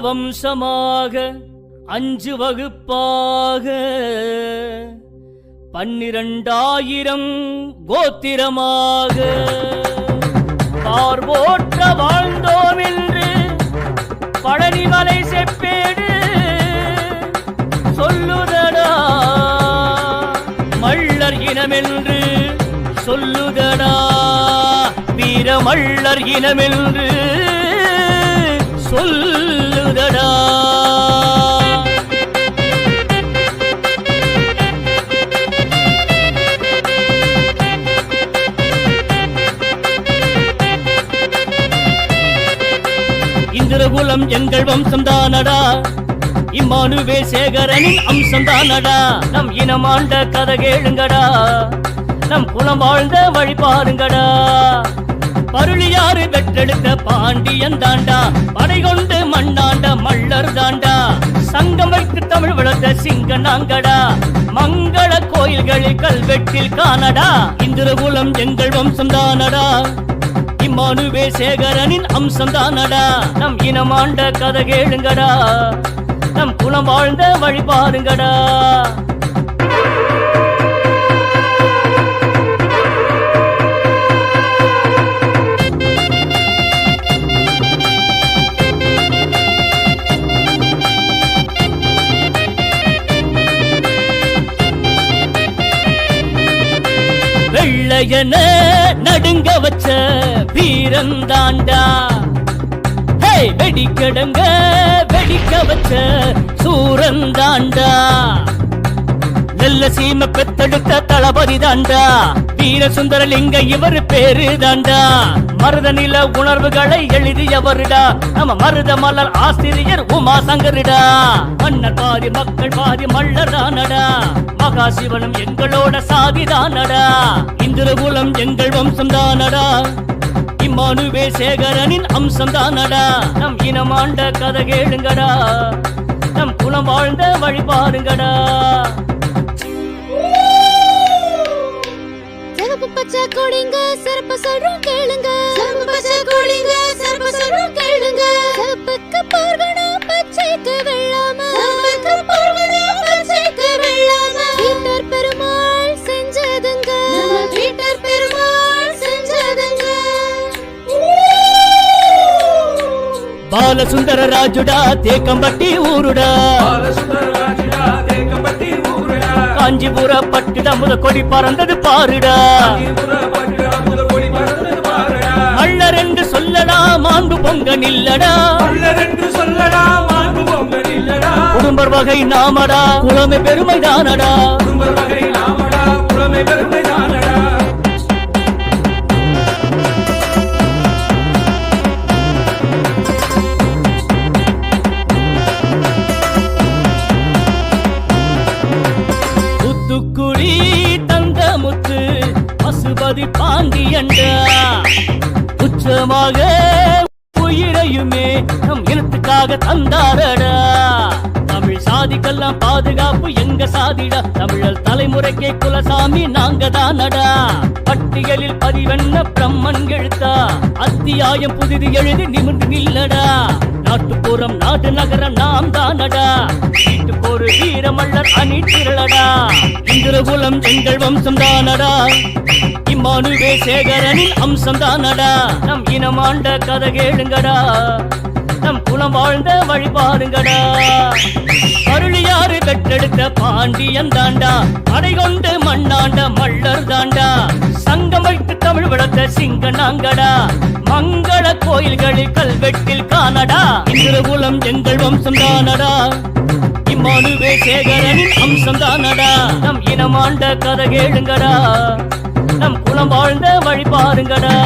வம்சமாக 5 வகுப்பாக 12,000 கோத்திரமாக பார்வோற்ற வாழ்ந்தோம் என்று பழனிமலை செப்பேடு சொல்லுதடா. மள்ளர் இனமென்று சொல்லுதடா, வீரமள்ளர் இனமென்று சொல்லுதடா. இந்திரகுலம் எங்கள் வம்சம் தானடா, இம்மானுவே சேகரனின் அம்சம் தானடா. நம் இனமாண்ட கதை கேளுங்கடா, நம் குலம் வாழ்ந்த வழி பாருங்கடா. பருளியாறு பெற்றெடுத்த பாண்டியன் தாண்டா, படை கொண்டு மண்ணாண்ட மள்ளர் தாண்டா. சங்கம் வைத்து தமிழ் வளர்த்த சிங்க நாங்கடா, மங்கள கோயில்களில் கல்வெட்டில் காணடா. இந்திரகுலம் எங்கள் வம்சம் தானடா, இம்மானுவே சேகரனின் அம்சம் தானடா. நம் இனமாண்ட கதை கேளுங்கடா, நம் குலம் வாழ்ந்த வழி பாருங்கடா. வெள்ளையன நடுங்க வச்ச வீரந்தாண்டா, வெடிக்கடங்க வெடிக்க வச்ச சூரந்தாண்டா. நெல்ல சீம பெத்தெடுத்த தளபதி தாண்டா, வீர சுந்தரலிங்க இவர் பேரு தாண்டா. மருத நில உணர்வுகளை எழுதியவருடா, நம்ம மருத மலர் ஆசிரியர் உமா சங்கரிடா. மன்னர் பாதி மக்கள் பாதி மல்லர் தானடா, மகாசிவனும் எங்களோட சாதிதானடா. இந்திரகுலம் எங்கள் வம்சம் தானடா, இம்மானுவே சேகரனின் அம்சம் தானடா. நம் இனமாண்ட கதை கேளுங்கடா, நம் குலம் வாழ்ந்த வழி பாருங்கடா. சிவப்பு பச்சை கொடிங்க சிறப்பு சொல்றோம் கேளுங்க, சிவப்பு பச்சை கொடிங்க சிறப்பு சொல்றோம் கேளுங்க. சிவப்புக்கு போர்க்கணும் பச்சைக்கு வெள்ளாம, சிவப்புக்கு போர்க்கணும் பச்சைக்கு வெள்ளாம. பீட்டர் பெருமாள் செஞ்சதுங்க, நம்ம பீட்டர் பெருமாள் செஞ்சதுங்க. பாலசுந்தர ராஜுடா தேக்கம்பட்டி ஊருடா, காஞ்சிபுர பட்டுடா முத கொடி பறந்தது பாருடா. மள்ளர் என்று சொல்லடா மாண்பு பொங்க நில்லடா, குடும்பர் வகை நாமடா குலமை பெருமை தானடா. தூத்துக்குடி தந்த முத்து பசுபதி பாண்டியண்டா, உச்சமாக உயிரையுமே நம் இனத்துக்காக தந்தாரடா. தமிழ் சாதிக்கெல்லாம் பாதுகாப்பு எங்க சாதிடா, தமிழர் தலைமுறைக்கே குலசாமி நாங்க தானடா. பட்டியலில் பதிவென்ன பிரம்மன் எழுத்தா, அத்தியாயம் புதிது எழுதி நிமிர்ந்து நில்லடா. நாட்டுப்புறம் நாடு நகரம் நாம் தானடா, வீட்டுக்கு ஒரு வீரமல்லர் அணி திரளடா. இந்திரகுலம் எங்கள் வம்சம் தானடா, இம்மானுவே சேகரனின் அம்சம் தானடா. நம் இனமாண்ட கதை கேளுங்கடா, நம் குலம் வாழ்ந்த வழி பாருங்கடா. அருளியாறு பெற்றெடுத்த பாண்டியன் தாண்டா, படை கொண்டு மண்ணாண்ட மள்ளர் தாண்டா. சங்கம் வைத்து தமிழ் வளர்த்த சிங்க நாங்கடா, மங்கள கோயில்களில் கல்வெட்டில் காணடா. இந்திரகுலம் எங்கள் வம்சம் தானடா, இம்மானுவே சேகரனின் அம்சம் தானடா. நம் இனமாண்ட கதை கேளுங்கடா, நம் குலம் வாழ்ந்த வழி பாருங்கடா.